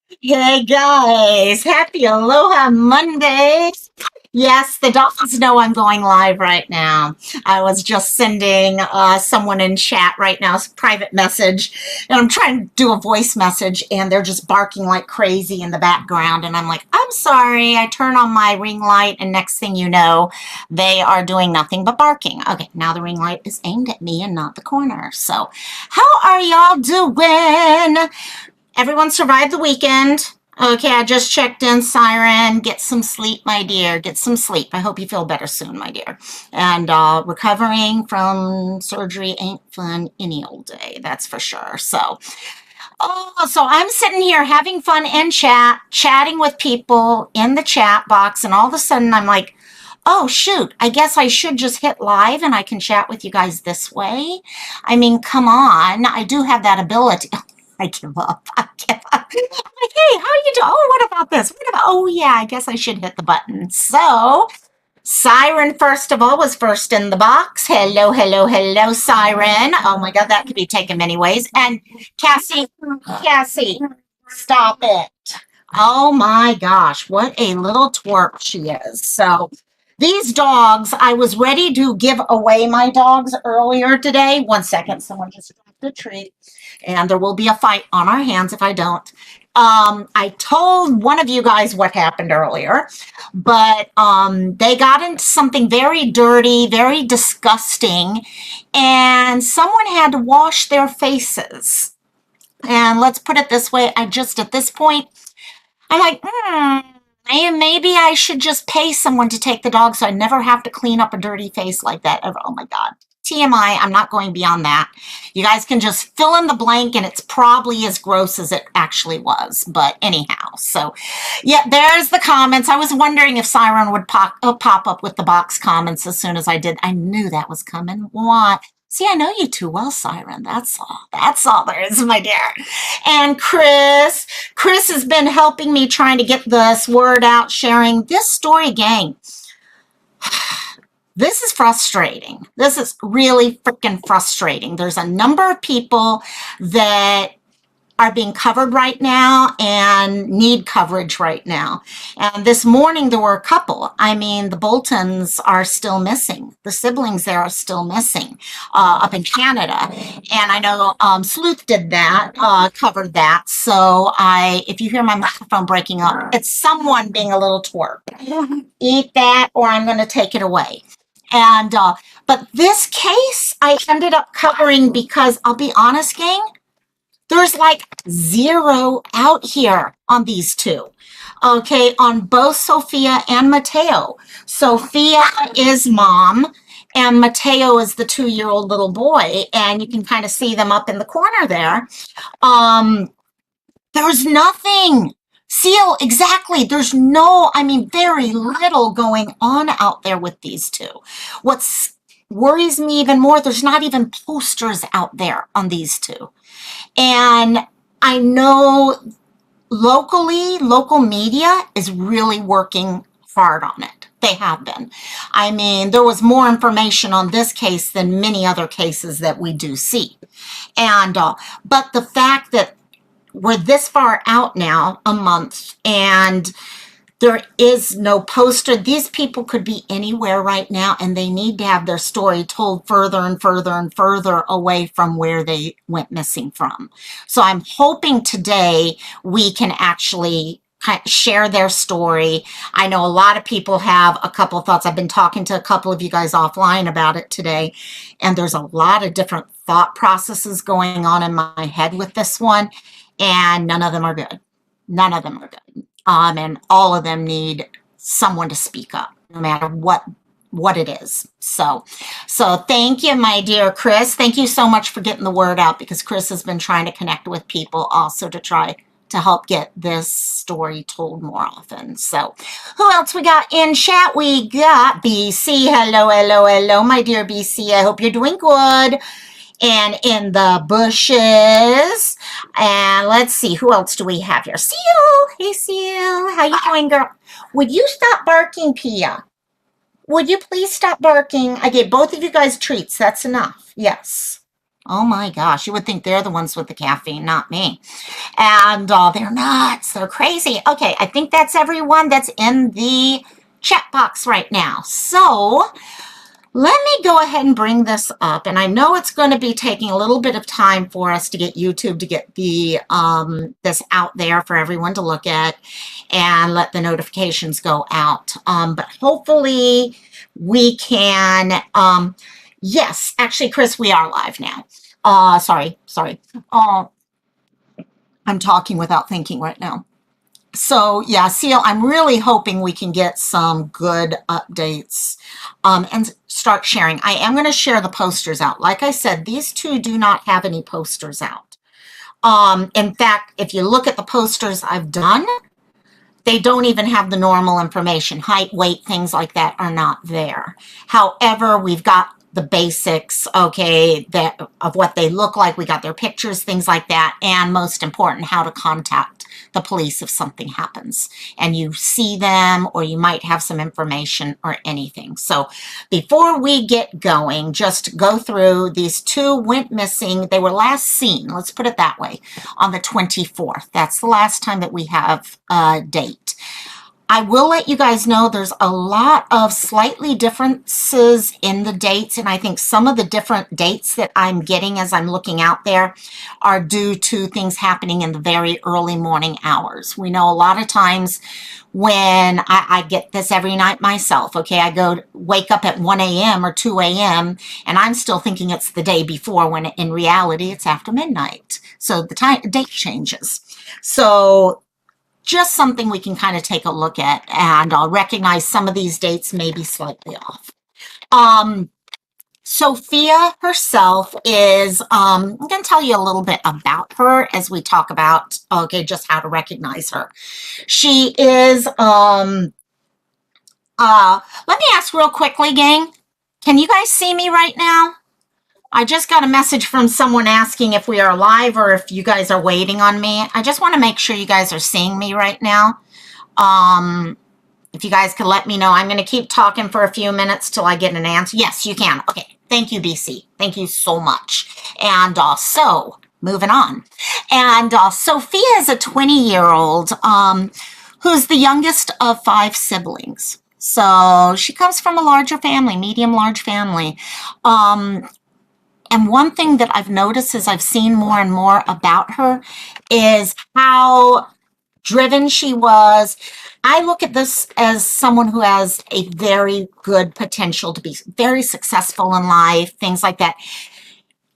Hey guys, happy Aloha Monday. Yes, the dolphins know I'm going live right now. I was just sending someone in chat right now, a private message, and I'm trying to do a voice message, and they're just barking like crazy in the background. And I'm like, I'm sorry. I turn on my ring light, and next thing you know, they are doing nothing but barking. Okay, now the ring light is aimed at me and not the corner. So, how are y'all doing? Everyone survived the weekend. Okay, I just checked in, Siren. Get some sleep, my dear. Get some sleep. I hope you feel better soon, my dear. And recovering from surgery ain't fun any old day, that's for sure. So I'm sitting here having fun in chat, chatting with people in the chat box, and all of a sudden I'm like, oh shoot, I guess I should just hit live and I can chat with you guys this way. I mean, come on, I do have that ability. I give up. I give up. I'm like, hey, how are you doing? Oh, what about this? What about, oh yeah, I guess I should hit the button. So Siren, first of all, was first in the box. Hello, hello, hello, Siren. Oh my God, that could be taken many ways. And Cassie, stop it. Oh my gosh, what a little twerp she is. So these dogs, I was ready to give away my dogs earlier today. One second, someone just dropped a treat. And there will be a fight on our hands if I don't. I told one of you guys what happened earlier, but they got into something very dirty, very disgusting, and someone had to wash their faces. And let's put it this way, I just at this point, I'm like, maybe I should just pay someone to take the dog so I never have to clean up a dirty face like that ever. Oh my God. TMI, I'm not going beyond that. You guys can just fill in the blank and it's probably as gross as it actually was. But anyhow, so yeah, there's the comments. I was wondering if Siren would pop up with the box comments as soon as I did. I knew that was coming. What? See, I know you too well, Siren. That's all. That's all there is, my dear. And Chris has been helping me trying to get this word out, sharing this story, gang. This is frustrating. This is really freaking frustrating. There's a number of people that are being covered right now and need coverage right now. And this morning there were a couple. I mean, the Boltons are still missing. The siblings there are still missing up in Canada. And I know Sleuth did that, covered that. So if you hear my microphone breaking up, it's someone being a little twerp. Eat that or I'm going to take it away. And, but this case I ended up covering because I'll be honest, gang, there's like zero out here on these two. Okay, on both Sophia and Matteo. Sophia is mom and Matteo is the 2-year-old little boy. And you can kind of see them up in the corner there. There's nothing. Seal, exactly. There's very little going on out there with these two. What worries me even more, there's not even posters out there on these two. And I know local media is really working hard on it. They have been. I mean, there was more information on this case than many other cases that we do see. And, but the fact that we're this far out now, a month, and there is no poster. These people could be anywhere right now, and they need to have their story told further and further and further away from where they went missing from. So I'm hoping today we can actually share their story. I know a lot of people have a couple of thoughts. I've been talking to a couple of you guys offline about it today, and there's a lot of different thought processes going on in my head with this one. And none of them are good. None of them are good. And all of them need someone to speak up, no matter what it is. So thank you, my dear Chris. Thank you so much for getting the word out, because Chris has been trying to connect with people also to try to help get this story told more often. So who else we got in chat? We got BC. Hello, hello, hello, my dear BC. I hope you're doing good. And in the bushes. And let's see, who else do we have here? Seal. Hey, Seal. How you doing, girl? Would you stop barking, Pia? Would you please stop barking? I gave both of you guys treats. That's enough. Yes. Oh my gosh, you would think they're the ones with the caffeine, not me. And they're nuts. They're crazy. Okay, I think that's everyone that's in the chat box right now. So let me go ahead and bring this up. And I know it's going to be taking a little bit of time for us to get YouTube to get the this out there for everyone to look at and let the notifications go out. But hopefully we can, yes, actually, Chris, we are live now. Sorry. I'm talking without thinking right now. So yeah, Seal, I'm really hoping we can get some good updates and start sharing. I am going to share the posters out. Like I said, these two do not have any posters out. In fact, if you look at the posters I've done, they don't even have the normal information. Height, weight, things like that are not there. However, we've got the basics, okay, of what they look like. We got their pictures, things like that. And most important, how to contact the police if something happens and you see them or you might have some information or anything. So before we get going, just go through. These two went missing. They were last seen, let's put it that way, on the 24th. That's the last time that we have a date. I will let you guys know there's a lot of slightly differences in the dates, and I think some of the different dates that I'm getting as I'm looking out there are due to things happening in the very early morning hours. We know a lot of times when I get this every night myself, okay, I wake up at 1 a.m. or 2 a.m. and I'm still thinking it's the day before when in reality it's after midnight. So the date changes. So just something we can kind of take a look at, and I'll recognize some of these dates may be slightly off. Sophia herself is, I'm going to tell you a little bit about her as we talk about, okay, just how to recognize her. She is, let me ask real quickly, gang, can you guys see me right now? I just got a message from someone asking if we are live or if you guys are waiting on me. I just want to make sure you guys are seeing me right now. If you guys could let me know, I'm going to keep talking for a few minutes till I get an answer. Yes, you can. Okay. Thank you, BC. Thank you so much. And so moving on. And Sophia is a 20-year-old who's the youngest of 5 siblings. So she comes from a larger family, medium-large family. And one thing that I've noticed as I've seen more and more about her is how driven she was. I look at this as someone who has a very good potential to be very successful in life, things like that.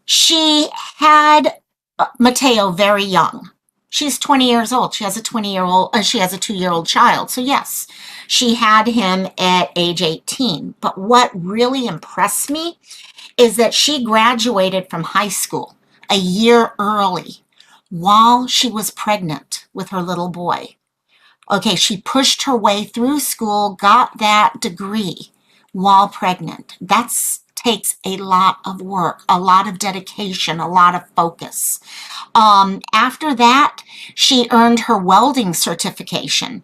She had Matteo very young. She's 20 years old. She has a 2-year-old child. So yes, she had him at age 18. But what really impressed me is that she graduated from high school a year early while she was pregnant with her little boy. Okay, she pushed her way through school, got that degree while pregnant. That takes a lot of work, a lot of dedication, a lot of focus. After that, she earned her welding certification.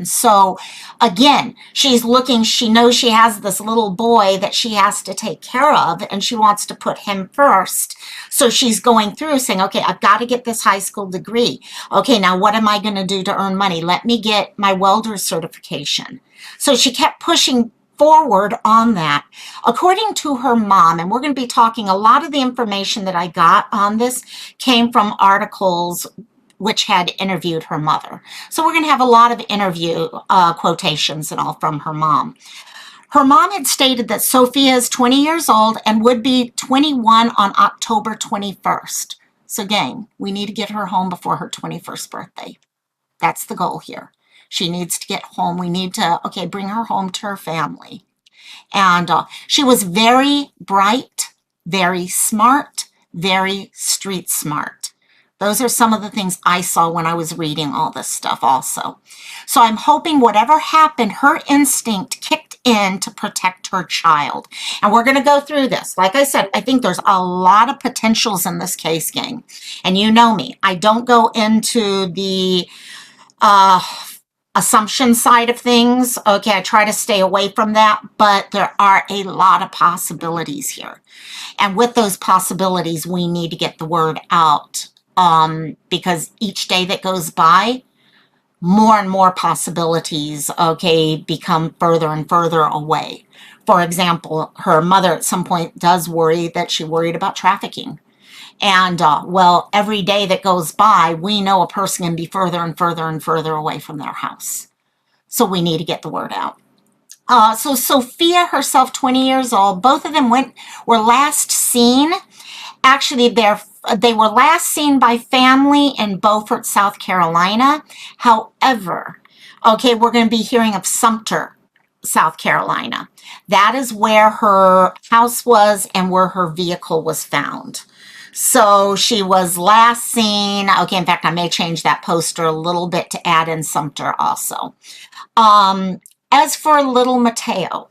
So again, she's looking, she knows she has this little boy that she has to take care of and she wants to put him first. So she's going through saying, okay, I've got to get this high school degree. Okay, now what am I going to do to earn money? Let me get my welder certification. So she kept pushing forward on that. According to her mom, and we're going to be talking, a lot of the information that I got on this came from articles which had interviewed her mother. So we're going to have a lot of interview quotations and all from her mom. Her mom had stated that Sophia is 20 years old and would be 21 on October 21st. So gang, we need to get her home before her 21st birthday. That's the goal here. She needs to get home. We need to, okay, bring her home to her family. And she was very bright, very smart, very street smart. Those are some of the things I saw when I was reading all this stuff also. So I'm hoping whatever happened, her instinct kicked in to protect her child. And we're going to go through this. Like I said, I think there's a lot of potentials in this case, gang. And you know me, I don't go into the assumption side of things. Okay, I try to stay away from that, but there are a lot of possibilities here. And with those possibilities, we need to get the word out, because each day that goes by, more and more possibilities, okay, become further and further away. For example, her mother at some point does worry that she worried about trafficking. And, well, every day that goes by, we know a person can be further and further and further away from their house. So we need to get the word out. So Sophia herself, 20 years old, both of them were last seen. Actually, they were last seen by family in Beaufort, South Carolina. However, okay, we're going to be hearing of Sumter, South Carolina. That is where her house was and where her vehicle was found. So she was last seen. Okay, in fact, I may change that poster a little bit to add in Sumter also. As for little Matteo,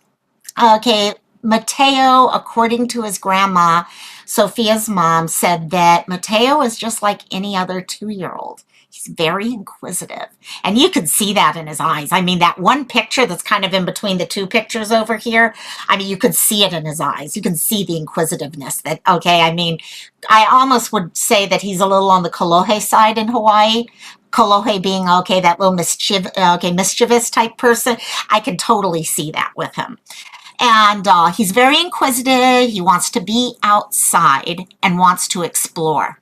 okay, Matteo, according to his grandma, Sophia's mom, said that Matteo is just like any other 2-year-old. He's very inquisitive. And you could see that in his eyes. I mean, that one picture that's kind of in between the two pictures over here, I mean, you could see it in his eyes. You can see the inquisitiveness that, okay, I mean, I almost would say that he's a little on the Kolohe side in Hawaii. Kolohe being, okay, that little mischievous type person. I can totally see that with him. And he's very inquisitive. He wants to be outside and wants to explore.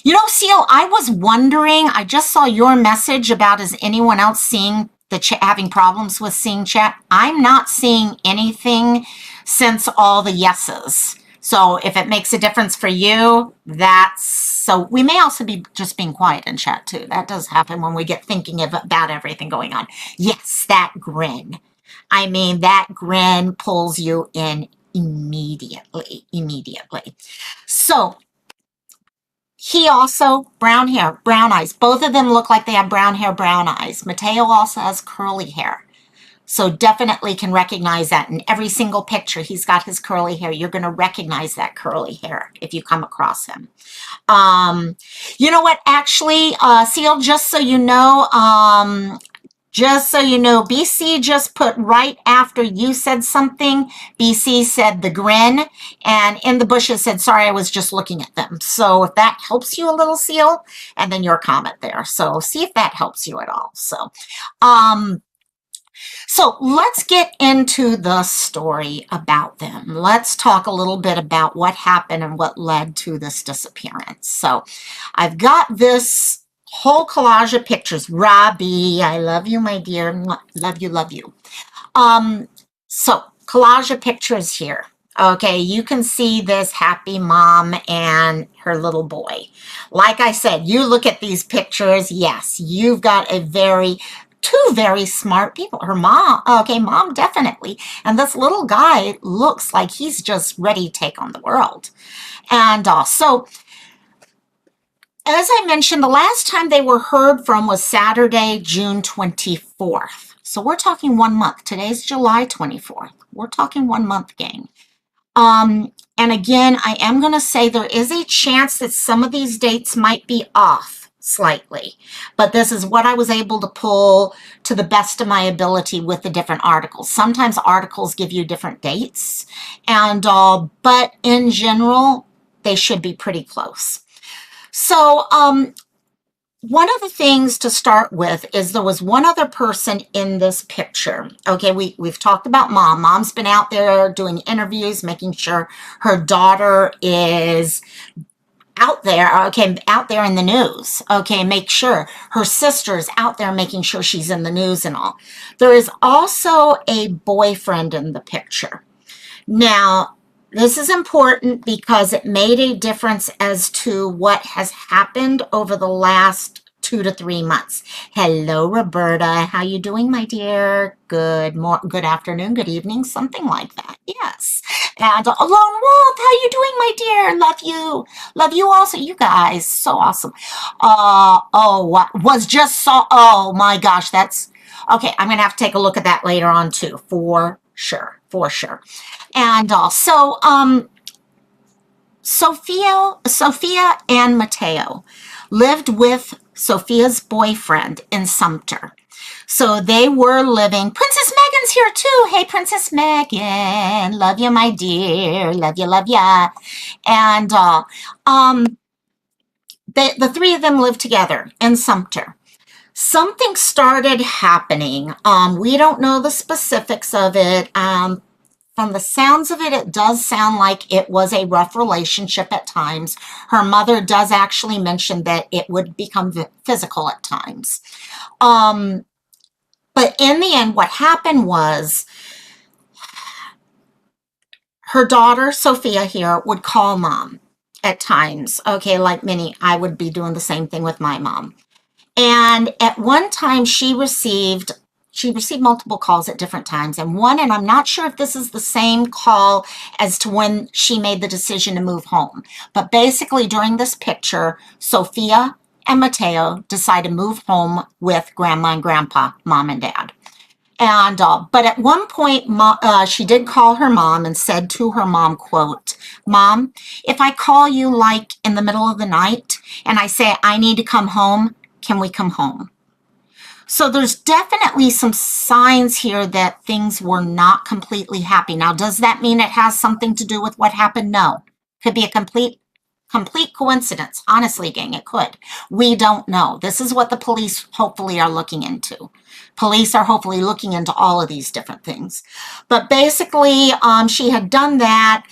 You know, Seal, I was wondering, I just saw your message about is anyone else seeing the having problems with seeing chat? I'm not seeing anything since all the yeses. So if it makes a difference for you, so we may also be just being quiet in chat too. That does happen when we get thinking about everything going on. Yes, that grin. I mean, that grin pulls you in immediately. So he also, brown hair, brown eyes. Both of them look like they have brown hair, brown eyes. Matteo also has curly hair. So definitely can recognize that. In every single picture, he's got his curly hair. You're going to recognize that curly hair if you come across him. You know what? Actually, Seal, just so you know, BC just put right after you said something, BC said the grin, and in the bushes said, sorry, I was just looking at them. So if that helps you a little, Seal, and then your comment there. So see if that helps you at all. So let's get into the story about them. Let's talk a little bit about what happened and what led to this disappearance. So I've got this whole collage of pictures. Robbie, I love you, my dear. Love you, love you. So collage of pictures here. Okay, you can see this happy mom and her little boy. Like I said, you look at these pictures, yes, you've got two very smart people. Her mom, okay, mom definitely. And this little guy looks like he's just ready to take on the world. And so, as I mentioned, the last time they were heard from was Saturday, June 24th. So we're talking 1 month. Today's July 24th. We're talking 1 month, gang. And again, I am going to say there is a chance that some of these dates might be off slightly, but this is what I was able to pull to the best of my ability with the different articles. Sometimes articles give you different dates, and but in general, they should be pretty close. So, one of the things to start with is there was one other person in this picture. Okay, we've talked about mom. Mom's been out there doing interviews, making sure her daughter is out there, okay, out there in the news. Okay, make sure her sister's out there making sure she's in the news and all. There is also a boyfriend in the picture. Now, this is important because it made a difference as to what has happened over the last 2 to 3 months. Hello, Roberta. How you doing, my dear? Good afternoon, good evening, something like that. Yes. And Lone Wolf, how you doing, my dear? Love you. Love you also, you guys. So awesome. Oh my gosh, that's okay. I'm gonna have to take a look at that later on too, for sure. And so Sophia and Matteo lived with Sophia's boyfriend in Sumter. So they were living. Princess Megan's here too. Hey, Princess Megan. Love you, my dear. Love you, love ya. And the three of them lived together in Sumter. Something started happening. We don't know the specifics of it. From the sounds of it, it does sound like it was a rough relationship at times. Her mother does actually mention that it would become physical at times. But in the end, what happened was her daughter, Sophia here, would call mom at times. Okay, like many, I would be doing the same thing with my mom. And at one time she received multiple calls at different times. And I'm not sure if this is the same call as to when she made the decision to move home. But basically during this picture, Sophia and Matteo decide to move home with grandma and grandpa, mom and dad. And but at one point, she did call her mom and said to her mom, quote, "Mom, if I call you like in the middle of the night and I say I need to come home, can we come home?" So there's definitely some signs here that things were not completely happy. Now, does that mean it has something to do with what happened? No. Could be a complete coincidence. Honestly, gang, it could. We don't know. This is what the police hopefully are looking into. Police are hopefully looking into all of these different things. But basically, she had done that.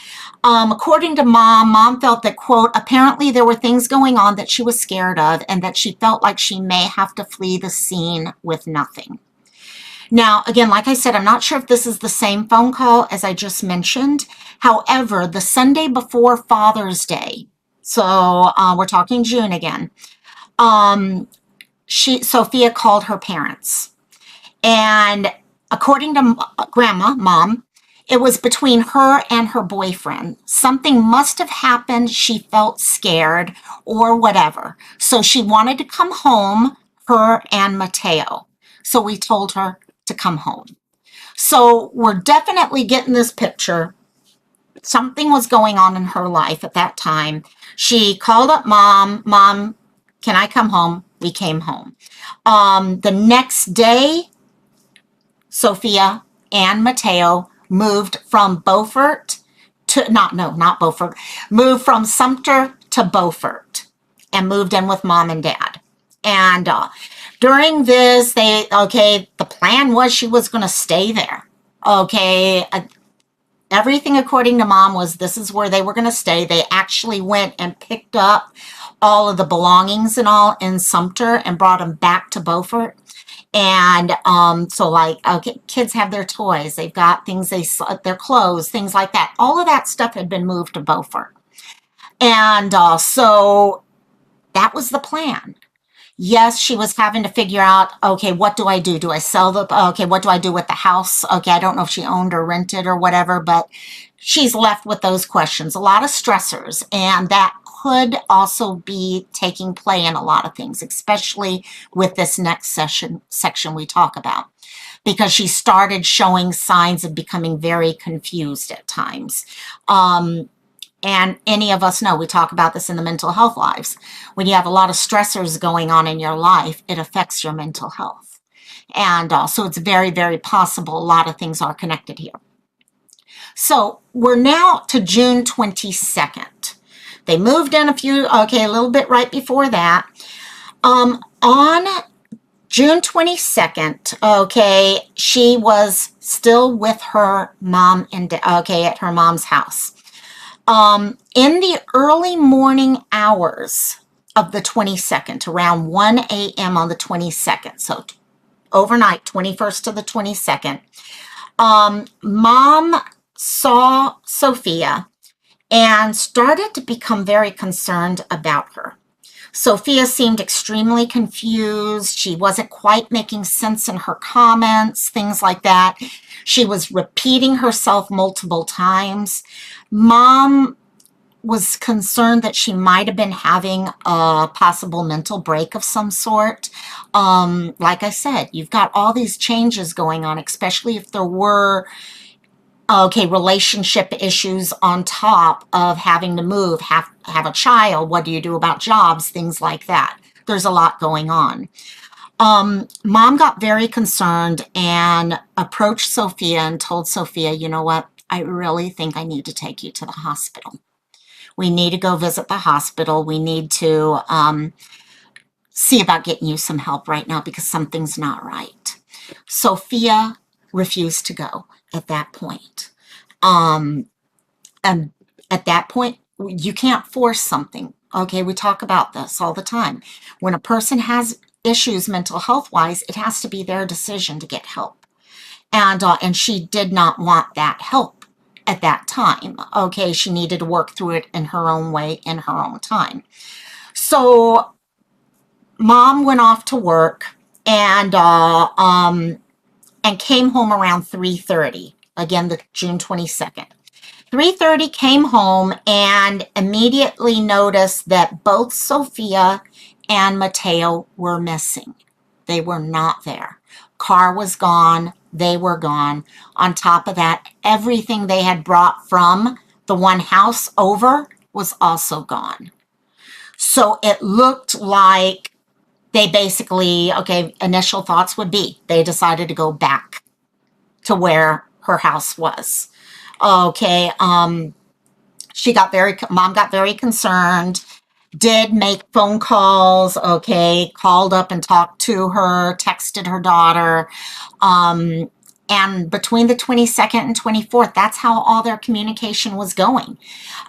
According to mom felt that, quote, apparently there were things going on that she was scared of and that she felt like she may have to flee the scene with nothing. Now, again, like I said, I'm not sure if this is the same phone call as I just mentioned. However, the Sunday before Father's Day, so we're talking June again, Sophia called her parents. And according to mom, it was between her and her boyfriend. Something must have happened. She felt scared or whatever. So she wanted to come home, her and Matteo. So we told her to come home. So we're definitely getting this picture. Something was going on in her life at that time. She called up mom. Mom, can I come home? We came home. The next day, Sophia and Matteo moved from Beaufort to, not Beaufort, moved from Sumter to Beaufort and moved in with mom and dad. And during this, the plan was she was going to stay there. Okay, everything according to mom was this is where they were going to stay. They actually went and picked up all of the belongings and all in Sumter and brought them back to Beaufort. And so like, okay, kids have their toys, they've got things, their clothes, things like that. All of that stuff had been moved to Beaufort. And so that was the plan. Yes, she was having to figure out, okay, what do I do? Do I sell okay, what do I do with the house? Okay, I don't know if she owned or rented or whatever, but she's left with those questions. A lot of stressors, and that could also be taking play in a lot of things, especially with this next section we talk about, because she started showing signs of becoming very confused at times. And any of us know, we talk about this in the mental health lives. When you have a lot of stressors going on in your life, it affects your mental health. And so it's very, very possible a lot of things are connected here. So we're now to June 22nd. They moved in a little bit right before that. On June 22nd, okay, she was still with her mom and at her mom's house. In the early morning hours of the 22nd, around 1 a.m. on the 22nd, so overnight, 21st to the 22nd, mom saw Sophia and started to become very concerned about her. Sophia seemed extremely confused. She wasn't quite making sense in her comments, things like that. She was repeating herself multiple times. Mom was concerned that she might have been having a possible mental break of some sort. Like I said, you've got all these changes going on, especially if there were relationship issues on top of having to move, have a child. What do you do about jobs? Things like that. There's a lot going on. Mom got very concerned and approached Sophia and told Sophia, you know what? I really think I need to take you to the hospital. We need to go visit the hospital. We need to see about getting you some help right now because something's not right. Sophia refused to go at that point. And at that point, you can't force something. Okay, we talk about this all the time. When a person has issues mental health wise, it has to be their decision to get help. And she did not want that help at that time. Okay, she needed to work through it in her own way, in her own time. So mom went off to work and came home around 3:30. Again, the June 22nd. 3:30 came home and immediately noticed that both Sophia and Matteo were missing. They were not there. Car was gone. They were gone. On top of that, everything they had brought from the one house over was also gone. So it looked like they basically, okay, initial thoughts would be they decided to go back to where her house was. Okay, mom got very concerned, did make phone calls, okay, called up and talked to her, texted her daughter, and between the 22nd and 24th, that's how all their communication was going.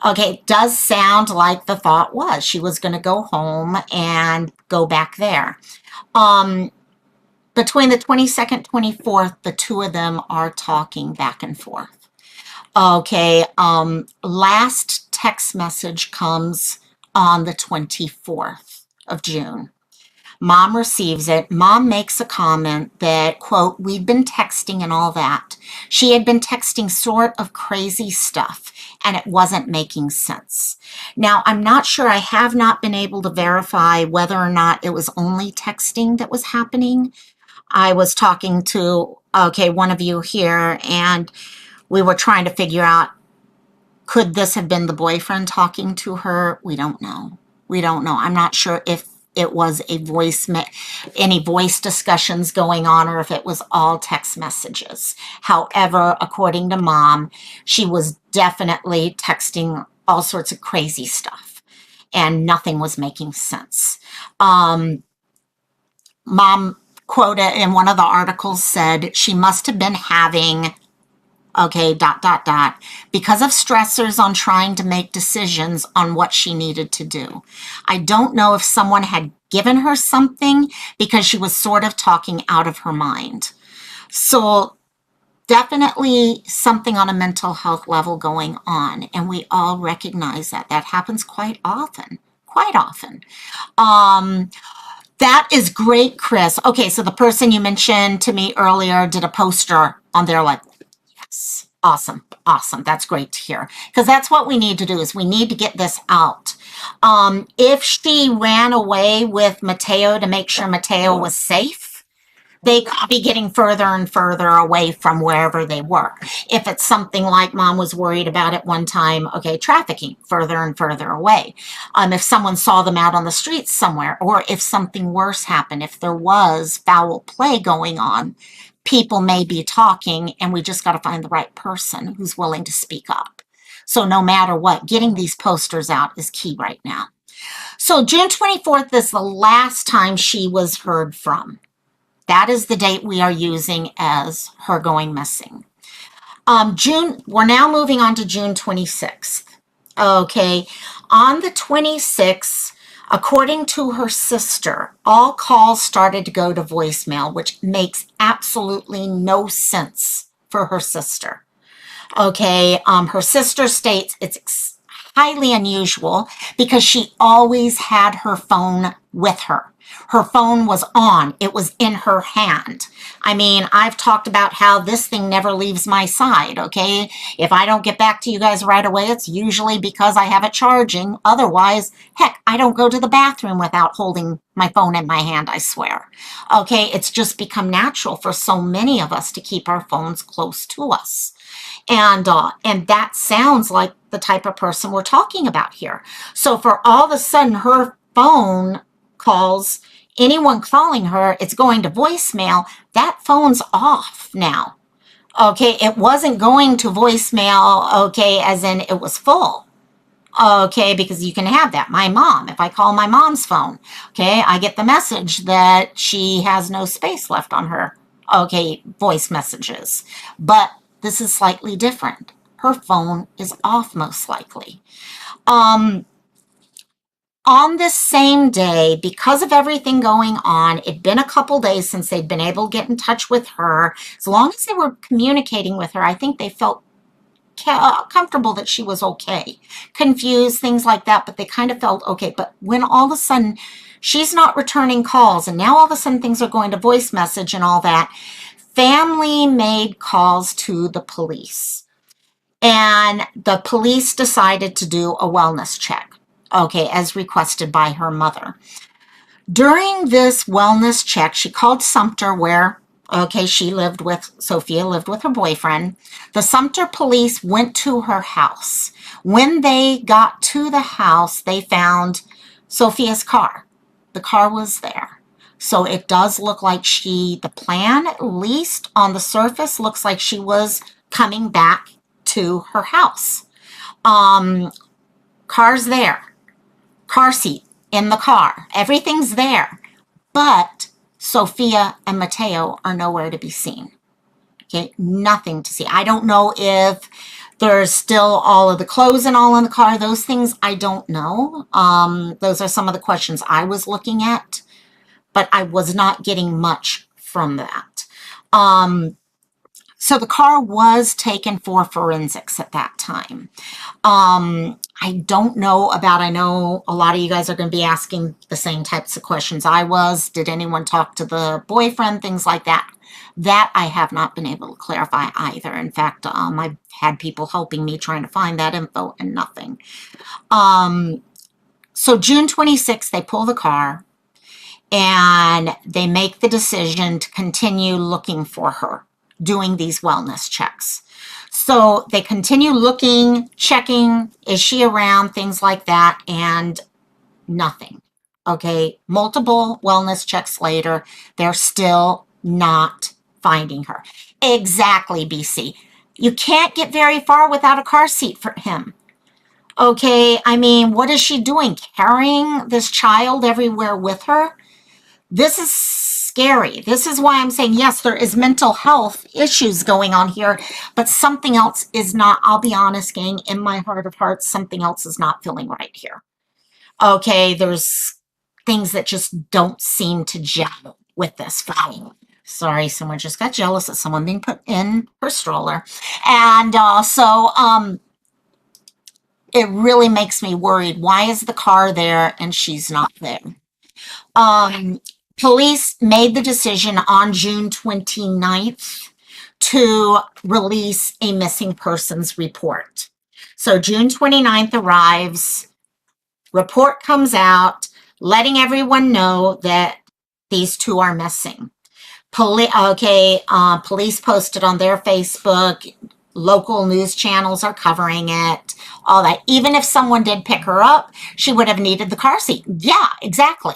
Okay, it does sound like the thought was she was going to go home and go back there. Between the 22nd, 24th, the two of them are talking back and forth. Okay, last text message comes on the 24th of June. Mom receives it. Mom makes a comment that, quote, we'd been texting and all that. She had been texting sort of crazy stuff and it wasn't making sense. Now, I'm not sure. I have not been able to verify whether or not it was only texting that was happening. I was talking to, okay, one of you here and we were trying to figure out, could this have been the boyfriend talking to her? We don't know. We don't know. I'm not sure if it was any voice discussions going on or if it was all text messages. However, according to mom, she was definitely texting all sorts of crazy stuff and nothing was making sense. Mom quoted in one of the articles said she must have been having okay, ... because of stressors on trying to make decisions on what she needed to do. I don't know if someone had given her something because she was sort of talking out of her mind. So definitely something on a mental health level going on, and we all recognize that. That happens quite often, quite often. That is great, Chris. Okay, so the person you mentioned to me earlier did a poster on their like, yes, awesome, awesome. That's great to hear because that's what we need to do is we need to get this out. If she ran away with Matteo to make sure Matteo was safe, they could be getting further and further away from wherever they were. If it's something like mom was worried about at one time, okay, trafficking, further and further away. If someone saw them out on the streets somewhere, or if something worse happened, if there was foul play going on, people may be talking and we just got to find the right person who's willing to speak up. So no matter what, getting these posters out is key right now. So June 24th is the last time she was heard from. That is the date we are using as her going missing. We're now moving on to June 26th. Okay, on the 26th, according to her sister, all calls started to go to voicemail, which makes absolutely no sense for her sister. Okay, her sister states it's highly unusual because she always had her phone with her. Her phone was on. It was in her hand. I mean, I've talked about how this thing never leaves my side, okay? If I don't get back to you guys right away, it's usually because I have it charging. Otherwise, heck, I don't go to the bathroom without holding my phone in my hand, I swear. Okay, it's just become natural for so many of us to keep our phones close to us. And that sounds like the type of person we're talking about here. So for all of a sudden, her phone calls Anyone calling her, it's going to voicemail. That phone's off now. Okay, it wasn't going to voicemail, okay, as in it was full. Okay, because you can have that. My mom, if I call my mom's phone, okay, I get the message that she has no space left on her, okay, voice messages. But this is slightly different. Her phone is off, most likely. Um, on this same day, because of everything going on, it'd been a couple days since they'd been able to get in touch with her. As long as they were communicating with her, I think they felt comfortable that she was okay. Confused, things like that, but they kind of felt okay. But when all of a sudden she's not returning calls, and now all of a sudden things are going to voice message and all that, family made calls to the police. And the police decided to do a wellness check, okay, as requested by her mother. During this wellness check, she called Sumter, where, okay, Sophia lived with her boyfriend. The Sumter police went to her house. When they got to the house, they found Sophia's car. The car was there. So it does look like the plan, at least on the surface, looks like she was coming back to her house. Car's there. Car seat in the car. Everything's there. But Sophia and Matteo are nowhere to be seen. Okay, nothing to see. I don't know if there's still all of the clothes and all in the car. Those things, I don't know. Those are some of the questions I was looking at, but I was not getting much from that. So the car was taken for forensics at that time. I don't know I know a lot of you guys are going to be asking the same types of questions I was. Did anyone talk to the boyfriend? Things like that. That I have not been able to clarify either. In fact, I've had people helping me trying to find that info and nothing. So June 26th, they pull the car and they make the decision to continue looking for her, doing these wellness checks. So they continue looking, checking, is she around, things like that, and nothing. Okay, multiple wellness checks later, they're still not finding her. Exactly, BC. You can't get very far without a car seat for him. Okay, I mean, what is she doing? Carrying this child everywhere with her? This is scary. This is why I'm saying, yes, there is mental health issues going on here, but something else is not, I'll be honest, gang, in my heart of hearts, something else is not feeling right here. Okay, there's things that just don't seem to gel with this for me. Sorry, someone just got jealous of someone being put in her stroller. And it really makes me worried. Why is the car there and she's not there? Police made the decision on June 29th to release a missing persons report. So June 29th arrives, report comes out, letting everyone know that these two are missing. Police posted on their Facebook, local news channels are covering it, all that. Even if someone did pick her up, she would have needed the car seat. Yeah, exactly.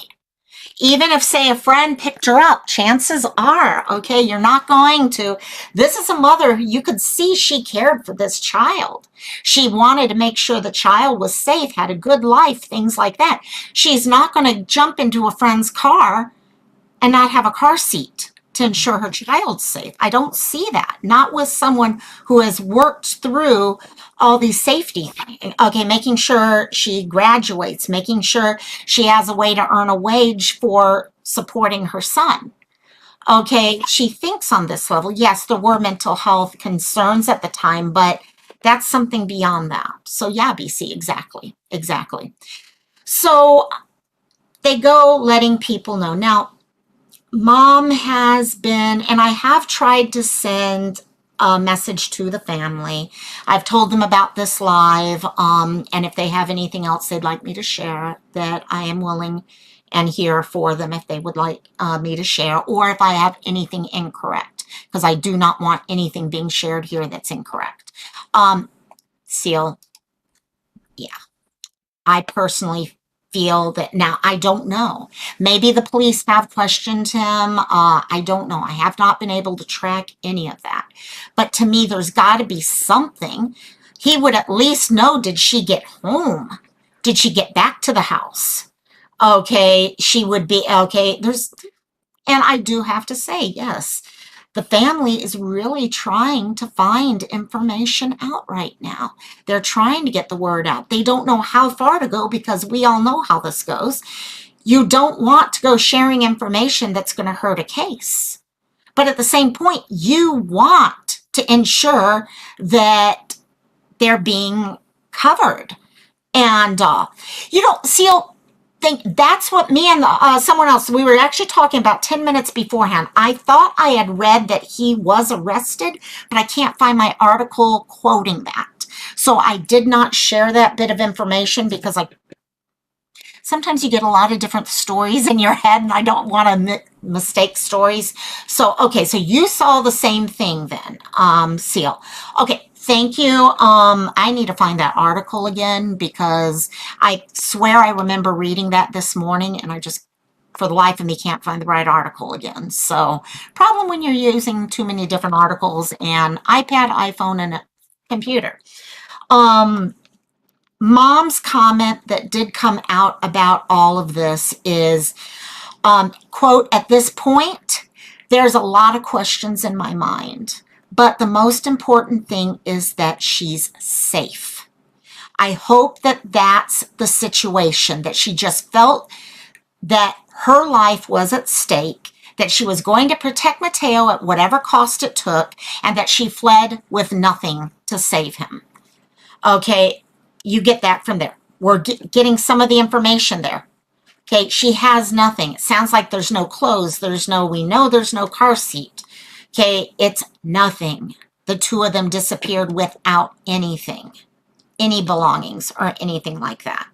Even if, say, a friend picked her up, chances are, okay, you're not going to. This is a mother, you could see she cared for this child. She wanted to make sure the child was safe, had a good life, things like that. She's not going to jump into a friend's car and not have a car seat to ensure her child's safe. I don't see that. Not with someone who has worked through all these safety things. Okay, making sure she graduates, making sure she has a way to earn a wage for supporting her son. Okay, she thinks on this level. Yes, there were mental health concerns at the time, but that's something beyond that. So yeah, BC, exactly. So they go letting people know. Now, Mom has been, and I have tried to send a message to the family. I've told them about this live, and if they have anything else they'd like me to share, that I am willing and here for them if they would like me to share, or if I have anything incorrect, because I do not want anything being shared here that's incorrect. Seal, yeah. I personally feel that now, I don't know. Maybe the police have questioned him. I don't know. I have not been able to track any of that. But to me, there's got to be something. He would at least know, did she get home? Did she get back to the house? Okay, she would be, okay, and I do have to say, yes, the family is really trying to find information out right now. They're trying to get the word out. They don't know how far to go because we all know how this goes. You don't want to go sharing information that's going to hurt a case. But at the same point, you want to ensure that they're being covered. And, think that's what me and someone else, we were actually talking about 10 minutes beforehand. I thought I had read that he was arrested, but I can't find my article quoting that. So I did not share that bit of information because sometimes you get a lot of different stories in your head and I don't want to mistake stories. So, okay, so you saw the same thing then, Seal. Okay, thank you. I need to find that article again because I swear I remember reading that this morning and I just, for the life of me, can't find the right article again. So, problem when you're using too many different articles and iPad, iPhone, and a computer. Mom's comment that did come out about all of this is, quote, at this point, there's a lot of questions in my mind, but the most important thing is that she's safe. I hope that that's the situation, that she just felt that her life was at stake, that she was going to protect Matteo at whatever cost it took, and that she fled with nothing to save him. Okay, you get that from there. We're getting some of the information there. Okay, she has nothing. It sounds like there's no clothes. We know there's no car seat. Okay, it's nothing. The two of them disappeared without anything, any belongings or anything like that.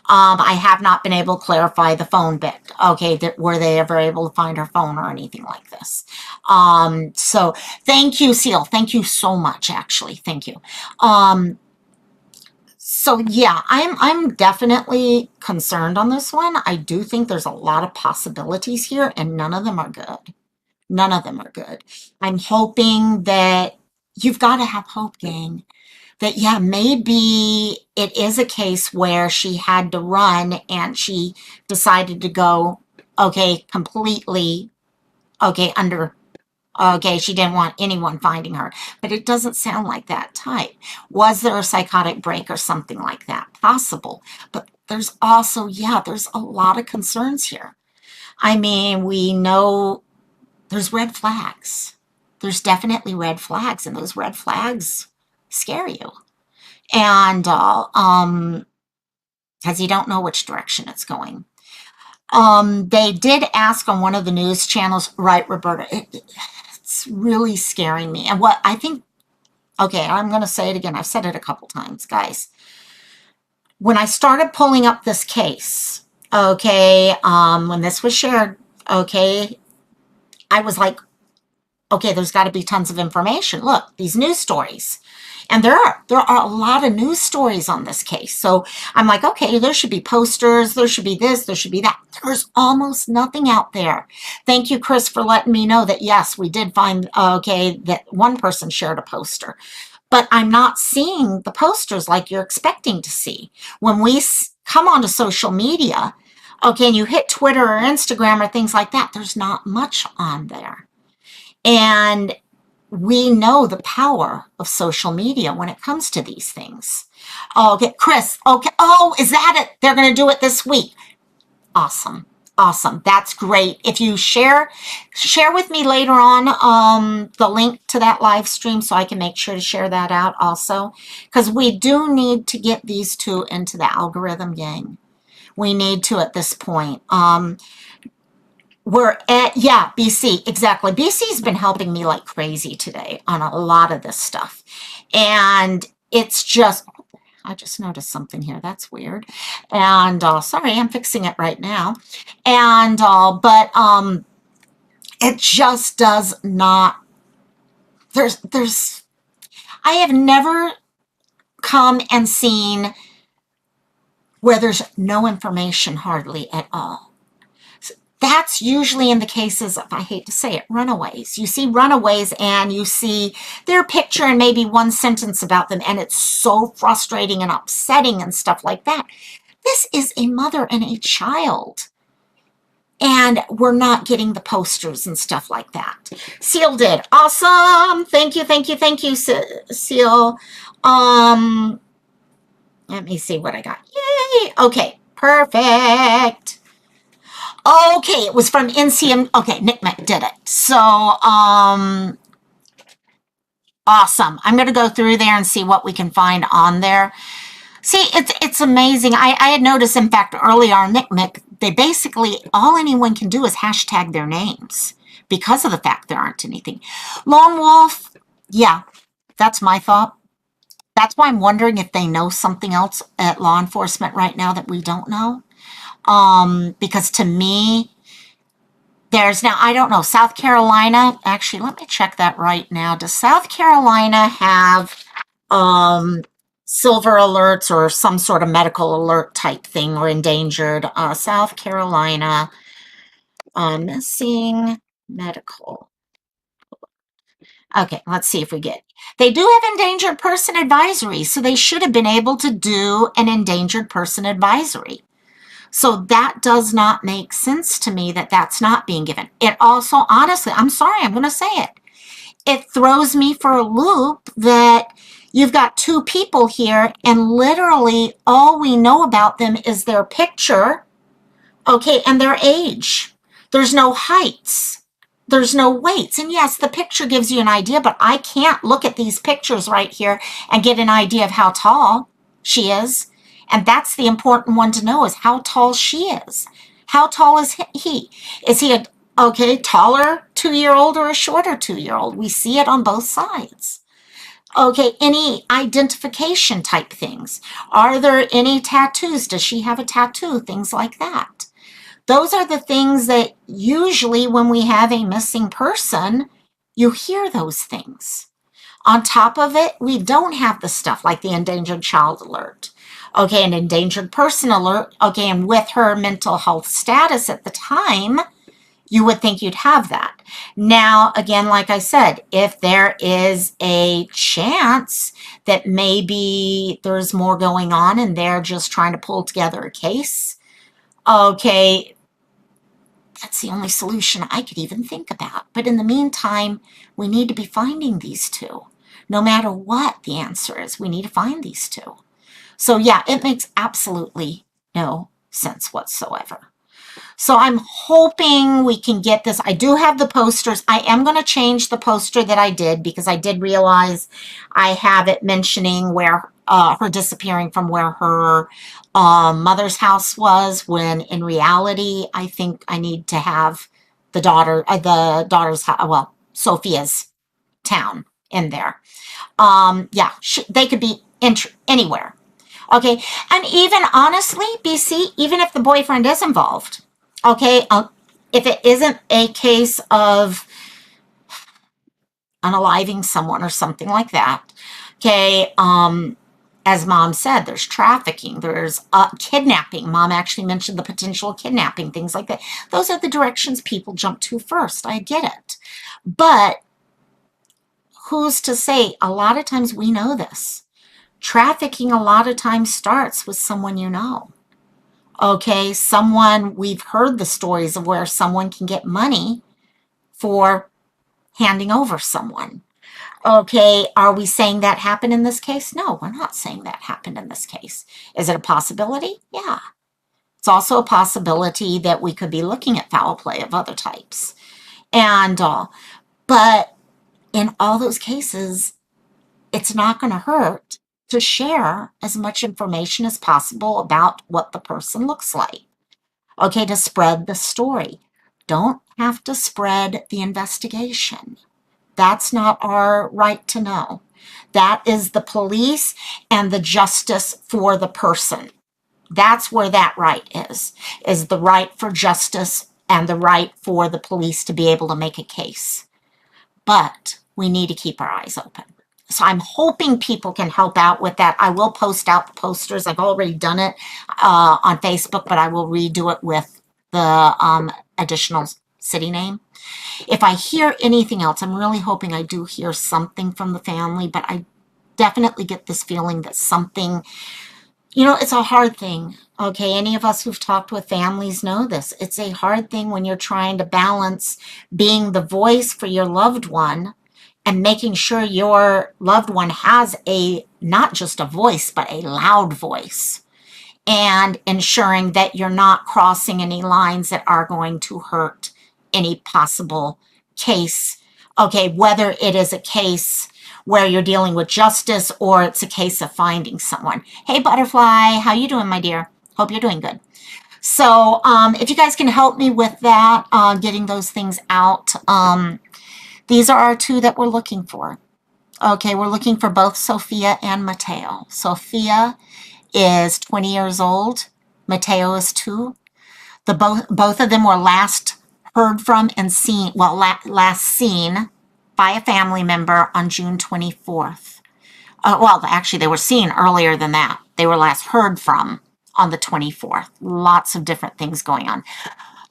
I have not been able to clarify the phone bit. Okay, were they ever able to find her phone or anything like this? So thank you, Seal. Thank you so much, actually. Thank you. So yeah, I'm definitely concerned on this one. I do think there's a lot of possibilities here and none of them are good. None of them are good. I'm hoping that you've got to have hope, gang. That yeah, maybe it is a case where she had to run and she decided to go, okay, completely, okay, okay, she didn't want anyone finding her, but it doesn't sound like that type. Was there a psychotic break or something like that? Possible. But there's also, yeah, there's a lot of concerns here. I mean, we know there's red flags. There's definitely red flags, and those red flags scare you. And because you don't know which direction it's going. They did ask on one of the news channels, right, Roberta, it's really scaring me. And what I think, okay, I'm going to say it again. I've said it a couple times, guys. When I started pulling up this case, okay, when this was shared, okay, I was like, okay, there's got to be tons of information. Look, these news stories. And there are a lot of news stories on this case. So I'm like, okay, there should be posters, there should be this, there should be that. There's almost nothing out there. Thank you, Chris, for letting me know that, yes, we did find, okay, that one person shared a poster. But I'm not seeing the posters like you're expecting to see. When we come onto social media, okay, and you hit Twitter or Instagram or things like that, there's not much on there. And we know the power of social media when it comes to these things. Okay, Chris, okay. Oh, is that it? They're going to do it this week. Awesome. Awesome. That's great. If you share with me later on the link to that live stream so I can make sure to share that out also. Because we do need to get these two into the algorithm, gang. We need to at this point. We're at, yeah, BC, exactly. BC's been helping me like crazy today on a lot of this stuff. And it's just, I just noticed something here. That's weird. And sorry, I'm fixing it right now. And, but it just does not, I have never come and seen where there's no information hardly at all. That's usually in the cases of, I hate to say it, runaways. You see runaways and you see their picture and maybe one sentence about them, and it's so frustrating and upsetting and stuff like that. This is a mother and a child, and we're not getting the posters and stuff like that. Seal did. Awesome. Thank you, thank you, thank you, Seal. Let me see what I got. Yay. Okay, perfect. Okay, it was from NCM. Okay, Nick did it. So, awesome. I'm going to go through there and see what we can find on there. See, it's amazing. I had noticed, in fact, earlier on Nick, they basically, all anyone can do is hashtag their names because of the fact there aren't anything. Lone Wolf, yeah, that's my thought. That's why I'm wondering if they know something else at law enforcement right now that we don't know. Because to me, there's now, I don't know, South Carolina, actually, let me check that right now. Does South Carolina have silver alerts or some sort of medical alert type thing or endangered? South Carolina, missing medical. Okay, let's see if we get. They do have endangered person advisory, so they should have been able to do an endangered person advisory. So that does not make sense to me that that's not being given. It also, honestly, I'm sorry, I'm going to say it. It throws me for a loop that you've got two people here and literally all we know about them is their picture, okay, and their age. There's no heights. There's no weights. And yes, the picture gives you an idea, but I can't look at these pictures right here and get an idea of how tall she is. And that's the important one to know, is how tall she is. How tall is he? Is he a, okay, taller 2-year-old or a shorter 2-year-old? We see it on both sides. Okay, any identification type things. Are there any tattoos? Does she have a tattoo? Things like that. Those are the things that usually when we have a missing person, you hear those things. On top of it, we don't have the stuff like the endangered child alert. Okay, an endangered person alert. Okay, and with her mental health status at the time, you would think you'd have that. Now, again, like I said, if there is a chance that maybe there's more going on and they're just trying to pull together a case, okay, that's the only solution I could even think about. But in the meantime, we need to be finding these two. No matter what the answer is, we need to find these two. So yeah, it makes absolutely no sense whatsoever. So I'm hoping we can get this. I do have the posters. I am going to change the poster that I did because I did realize I have it mentioning where her disappearing from where her mother's house was, when in reality, I think I need to have the daughter's, well, Sophia's town in there. Yeah, they could be anywhere. Okay, and even honestly, BC, even if the boyfriend is involved, okay, if it isn't a case of unaliving someone or something like that, okay, as Mom said, there's trafficking, there's kidnapping. Mom actually mentioned the potential kidnapping, things like that. Those are the directions people jump to first. I get it. But who's to say? A lot of times we know this. Trafficking a lot of times starts with someone you know. Okay, someone, we've heard the stories of where someone can get money for handing over someone. Okay, are we saying that happened in this case? No, we're not saying that happened in this case. Is it a possibility? Yeah. It's also a possibility that we could be looking at foul play of other types. And, but in all those cases, it's not going to hurt to share as much information as possible about what the person looks like. Okay, to spread the story. Don't have to spread the investigation. That's not our right to know. That is the police and the justice for the person. That's where that right is the right for justice and the right for the police to be able to make a case. But we need to keep our eyes open. So I'm hoping people can help out with that. I will post out the posters. I've already done it on Facebook, but I will redo it with the additional city name. If I hear anything else, I'm really hoping I do hear something from the family, but I definitely get this feeling that something, it's a hard thing. Okay, any of us who've talked with families know this. It's a hard thing when you're trying to balance being the voice for your loved one and making sure your loved one has not just a voice, but a loud voice, and ensuring that you're not crossing any lines that are going to hurt any possible case. Okay, whether it is a case where you're dealing with justice or it's a case of finding someone. Hey, Butterfly, how you doing, my dear? Hope you're doing good. So if you guys can help me with that, getting those things out, these are our two that we're looking for. Okay, we're looking for both Sophia and Matteo. Sophia is 20 years old. Matteo is 2. Both of them were last heard from and seen, well, last seen by a family member on June 24th. Well, actually, they were seen earlier than that. They were last heard from on the 24th. Lots of different things going on.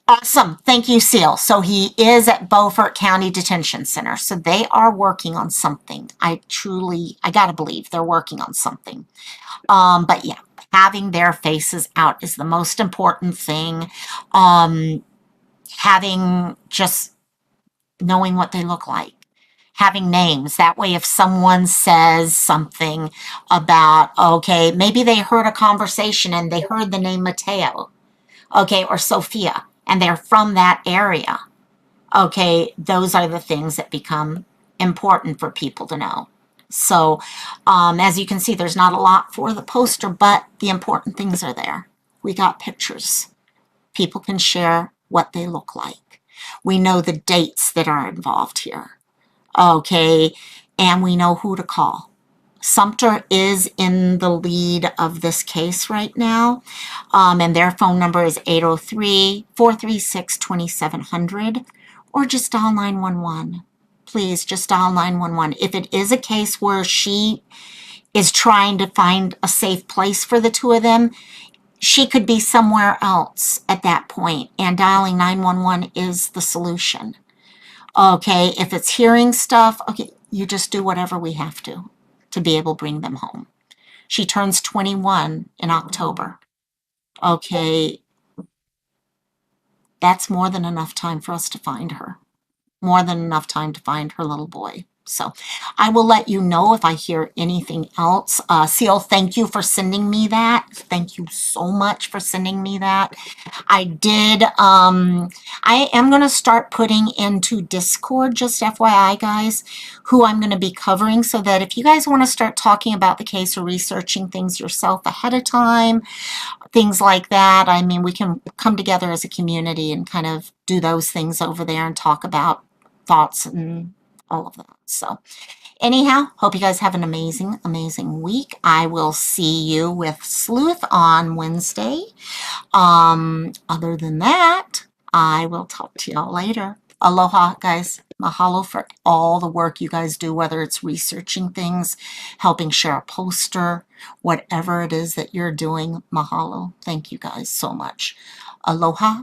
Awesome. Thank you, Seal. So he is at Beaufort County Detention Center. So they are working on something. I got to believe they're working on something. But yeah, having their faces out is the most important thing. Having just knowing what they look like. Having names. That way, if someone says something about, okay, maybe they heard a conversation and they heard the name Matteo, okay, or Sophia, and they're from that area, okay, those are the things that become important for people to know. So, as you can see, there's not a lot for the poster, but the important things are there. We got pictures. People can share what they look like. We know the dates that are involved here. Okay, and we know who to call. Sumter is in the lead of this case right now, and their phone number is 803-436-2700, or just dial 911. Please, just dial 911. If it is a case where she is trying to find a safe place for the two of them, she could be somewhere else at that point, and dialing 911 is the solution. Okay, if it's hearing stuff, okay, you just do whatever we have to be able to bring them home. She turns 21 in October. Okay, that's more than enough time for us to find her. More than enough time to find her little boy. So I will let you know if I hear anything else. Seal, thank you for sending me that. Thank you so much for sending me that. I am going to start putting into Discord, just FYI, guys, who I'm going to be covering, so that if you guys want to start talking about the case or researching things yourself ahead of time, things like that, I mean, we can come together as a community and kind of do those things over there and talk about thoughts and all of that. So anyhow, hope you guys have an amazing, amazing week. I will see you with Sleuth on Wednesday. Other than that, I will talk to y'all later. Aloha, guys. Mahalo for all the work you guys do, whether it's researching things, helping share a poster, whatever it is that you're doing. Mahalo. Thank you guys so much. Aloha.